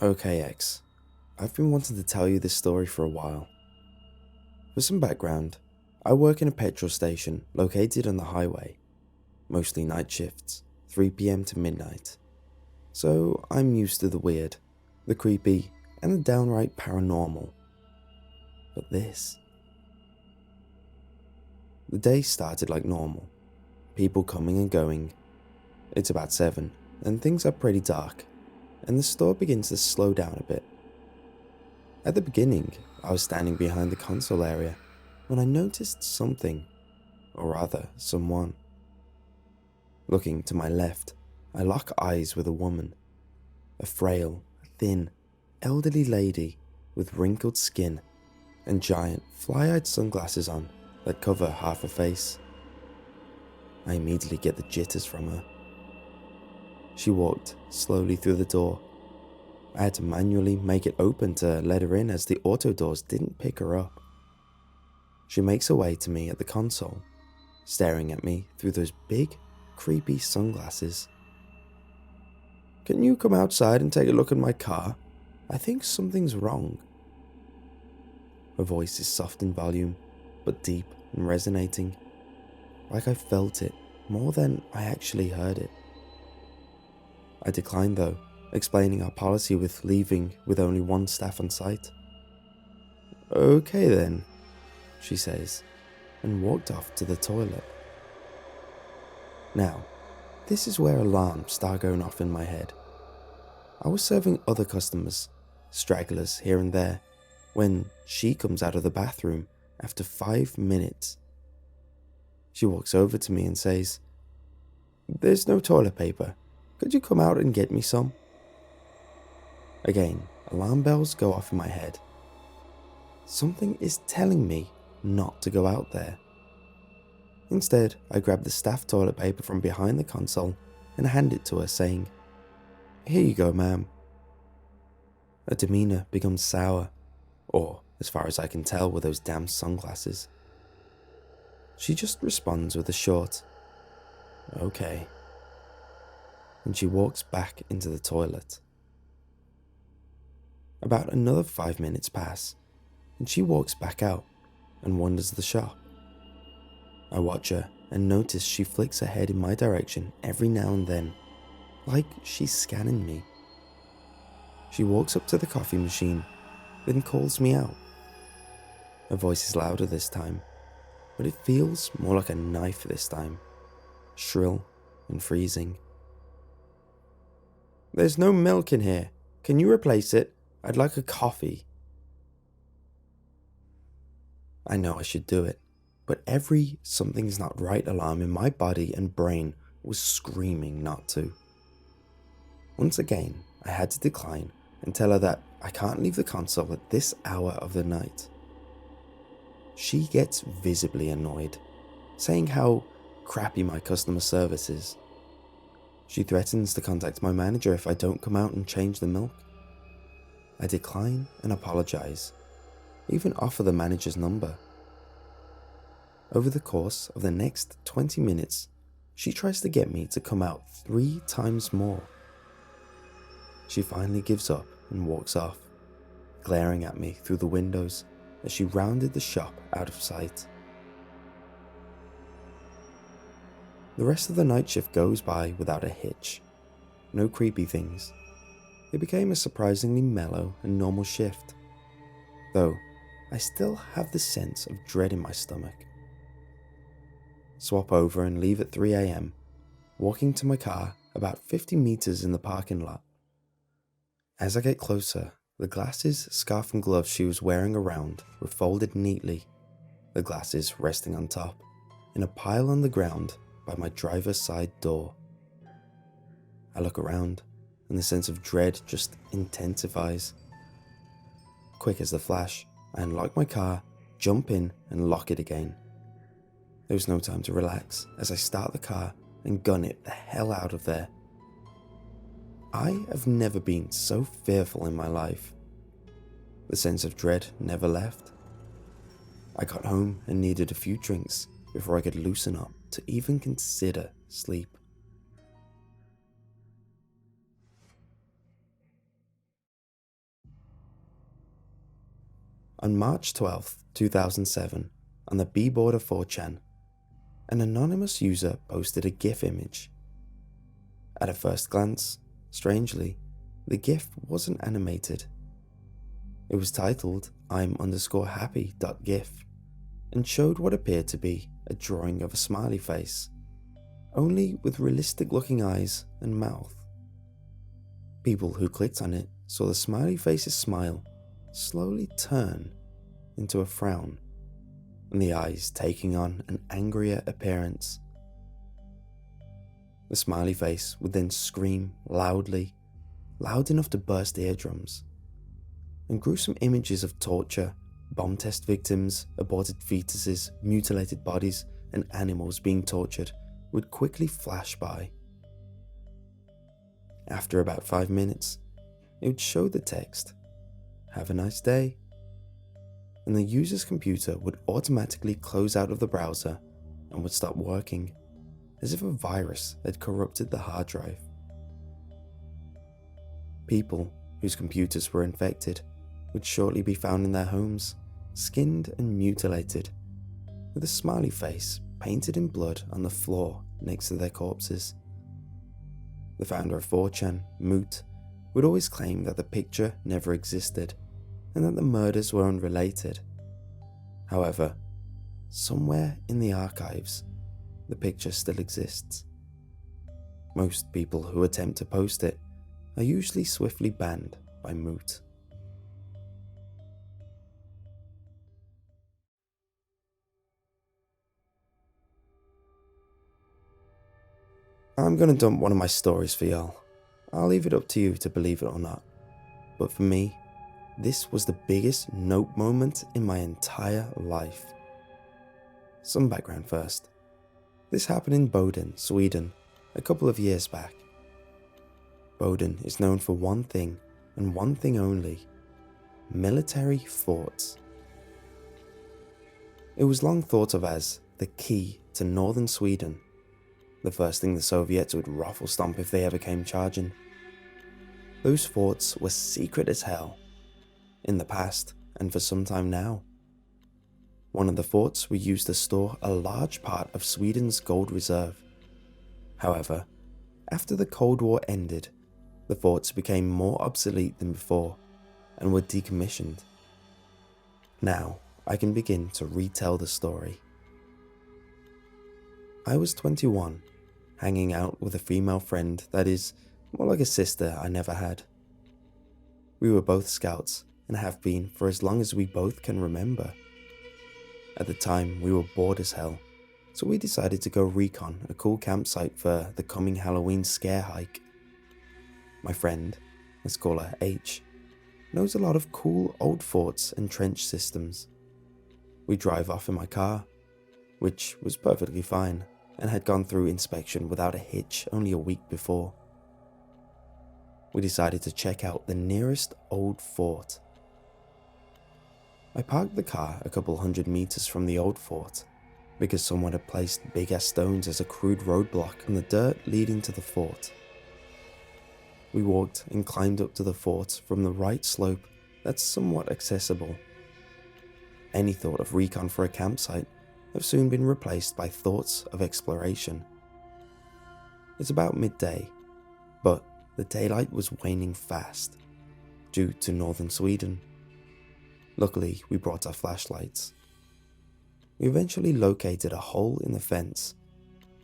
Okay, X. I've been wanting to tell you this story for a while. For some background, I work in a petrol station located on the highway, mostly night shifts, 3 PM to midnight. So I'm used to the weird, the creepy, and the downright paranormal. But this... The day started like normal, people coming and going. It's about 7, and things are pretty dark, and the store begins to slow down a bit. At the beginning, I was standing behind the console area when I noticed something, or rather, someone. Looking to my left, I lock eyes with a woman, a frail, thin, elderly lady with wrinkled skin and giant, fly-eyed sunglasses on that cover half her face. I immediately get the jitters from her. She walked slowly through the door. I had to manually make it open to let her in as the auto doors didn't pick her up. She makes her way to me at the console, staring at me through those big, creepy sunglasses. "Can you come outside and take a look at my car? I think something's wrong." Her voice is soft in volume, but deep and resonating, like I felt it more than I actually heard it. I declined though, explaining our policy with leaving with only one staff on site. "Okay then," she says, and walked off to the toilet. Now, this is where alarms start going off in my head. I was serving other customers, stragglers here and there, when she comes out of the bathroom after 5 minutes. She walks over to me and says, "There's no toilet paper. Could you come out and get me some?" Again, alarm bells go off in my head. Something is telling me not to go out there. Instead, I grab the staff toilet paper from behind the console and hand it to her, saying, "Here you go, ma'am." Her demeanor becomes sour, or as far as I can tell with those damn sunglasses. She just responds with a short, "Okay," and she walks back into the toilet. About another 5 minutes pass, and she walks back out and wanders the shop. I watch her and notice she flicks her head in my direction every now and then, like she's scanning me. She walks up to the coffee machine, then calls me out. Her voice is louder this time, but it feels more like a knife this time, shrill and freezing. "There's no milk in here. Can you replace it? I'd like a coffee." I know I should do it, but every something's not right alarm in my body and brain was screaming not to. Once again, I had to decline and tell her that I can't leave the console at this hour of the night. She gets visibly annoyed, saying how crappy my customer service is. She threatens to contact my manager if I don't come out and change the milk. I decline and apologize, even offer the manager's number. Over the course of the next 20 minutes, she tries to get me to come out 3 times more. She finally gives up and walks off, glaring at me through the windows as she rounded the shop out of sight. The rest of the night shift goes by without a hitch. No creepy things. It became a surprisingly mellow and normal shift, though I still have the sense of dread in my stomach. Swap over and leave at 3 AM, walking to my car about 50 meters in the parking lot. As I get closer, the glasses, scarf and gloves she was wearing around were folded neatly, the glasses resting on top, in a pile on the ground by my driver's side door. I look around, and the sense of dread just intensifies. Quick as the flash, I unlock my car, jump in, and lock it again. There was no time to relax as I start the car and gun it the hell out of there. I have never been so fearful in my life. The sense of dread never left. I got home and needed a few drinks before I could loosen up to even consider sleep. On March 12th, 2007, on the B-board of 4chan, an anonymous user posted a GIF image. At a first glance, strangely, the GIF wasn't animated. It was titled I'm_happy.gif and showed what appeared to be a drawing of a smiley face, only with realistic looking eyes and mouth. People who clicked on it saw the smiley face's smile slowly turn into a frown, and the eyes taking on an angrier appearance. The smiley face would then scream loudly, loud enough to burst eardrums, and gruesome images of torture, bomb test victims, aborted fetuses, mutilated bodies, and animals being tortured would quickly flash by. After about 5 minutes, it would show the text, "Have a nice day," and the user's computer would automatically close out of the browser and would stop working, as if a virus had corrupted the hard drive. People whose computers were infected would shortly be found in their homes, skinned and mutilated, with a smiley face painted in blood on the floor next to their corpses. The founder of 4chan, Moot, would always claim that the picture never existed and that the murders were unrelated. However, somewhere in the archives, the picture still exists. Most people who attempt to post it are usually swiftly banned by Moot. I'm gonna dump one of my stories for y'all. I'll leave it up to you to believe it or not. But for me, this was the biggest nope moment in my entire life. Some background first. This happened in Boden, Sweden, a couple of years back. Boden is known for one thing and one thing only: military forts. It was long thought of as the key to northern Sweden, the first thing the Soviets would ruffle stomp if they ever came charging. Those forts were secret as hell, in the past and for some time now. One of the forts were used to store a large part of Sweden's gold reserve. However, after the Cold War ended, the forts became more obsolete than before and were decommissioned. Now I can begin to retell the story. I was 21, hanging out with a female friend that is more like a sister I never had. We were both scouts and have been for as long as we both can remember. At the time, we were bored as hell, so we decided to go recon a cool campsite for the coming Halloween scare hike. My friend, let's call her H, knows a lot of cool old forts and trench systems. We drive off in my car, which was perfectly fine and had gone through inspection without a hitch only a week before. We decided to check out the nearest old fort. I parked the car a couple 100 meters from the old fort because someone had placed big ass stones as a crude roadblock on the dirt leading to the fort. We walked and climbed up to the fort from the right slope that's somewhat accessible. Any thought of recon for a campsite have soon been replaced by thoughts of exploration. It's about midday, but the daylight was waning fast, due to northern Sweden. Luckily, we brought our flashlights. We eventually located a hole in the fence,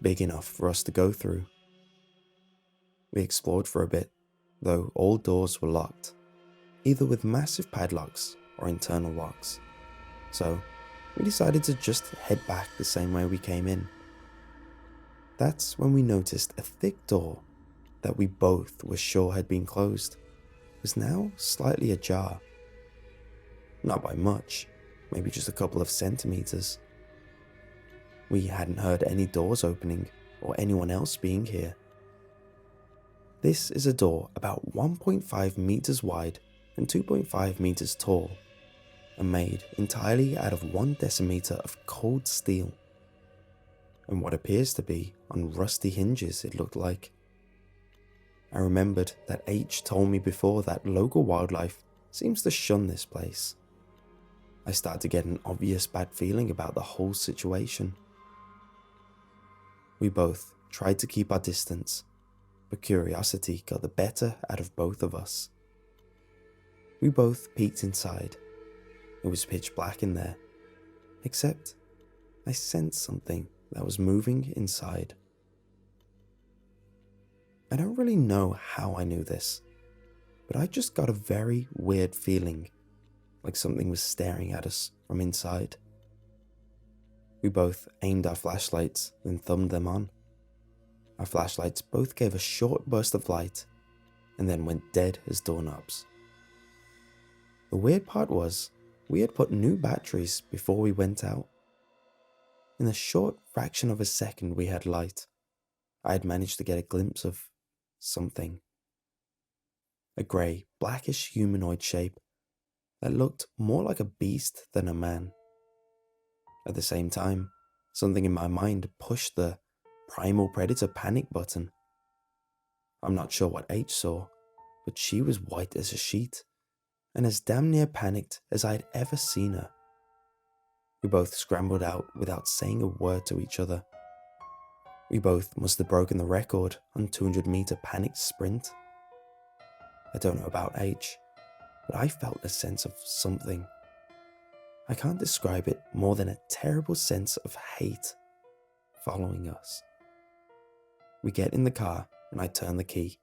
big enough for us to go through. We explored for a bit, though all doors were locked, either with massive padlocks or internal locks. So, we decided to just head back the same way we came in. That's when we noticed a thick door that we both were sure had been closed was now slightly ajar. Not by much, maybe just a couple of centimeters. We hadn't heard any doors opening or anyone else being here. This is a door about 1.5 meters wide and 2.5 meters tall, and made entirely out of 1 decimeter of cold steel, and what appears to be on rusty hinges, it looked like. I remembered that H told me before that local wildlife seems to shun this place. I started to get an obvious bad feeling about the whole situation. We both tried to keep our distance, but curiosity got the better out of both of us. We both peeked inside. It was pitch black in there, except I sensed something that was moving inside. I don't really know how I knew this, but I just got a very weird feeling, like something was staring at us from inside. We both aimed our flashlights and thumbed them on. Our flashlights both gave a short burst of light and then went dead as doorknobs. The weird part was, we had put new batteries before we went out. In a short fraction of a second we had light, I had managed to get a glimpse of something. A grey, blackish humanoid shape that looked more like a beast than a man. At the same time, something in my mind pushed the primal predator panic button. I'm not sure what H saw, but she was white as a sheet, and as damn near panicked as I had ever seen her. We both scrambled out without saying a word to each other. We both must have broken the record on 200-meter panicked sprint. I don't know about H, but I felt a sense of something. I can't describe it more than a terrible sense of hate following us. We get in the car and I turn the key,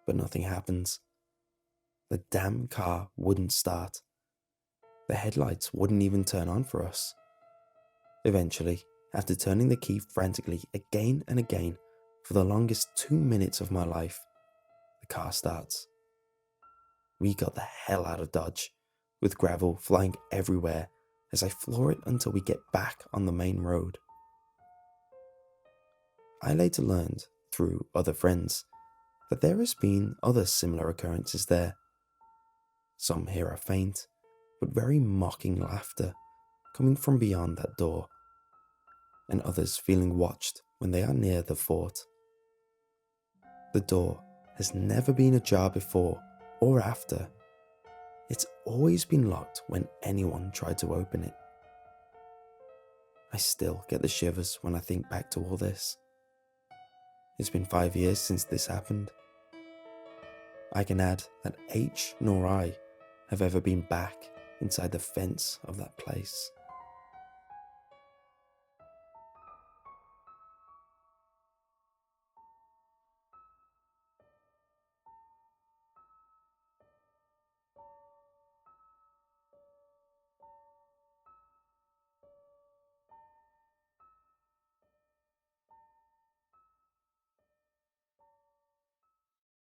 but nothing happens. The damn car wouldn't start. The headlights wouldn't even turn on for us. Eventually, after turning the key frantically again and again for the longest 2 minutes of my life, the car starts. We got the hell out of Dodge, with gravel flying everywhere as I floor it until we get back on the main road. I later learned, through other friends, that there has been other similar occurrences there. Some hear a faint, but very mocking laughter coming from beyond that door, and others feeling watched when they are near the fort. The door has never been ajar before or after. It's always been locked when anyone tried to open it. I still get the shivers when I think back to all this. It's been 5 years since this happened. I can add that H nor I have ever been back inside the fence of that place.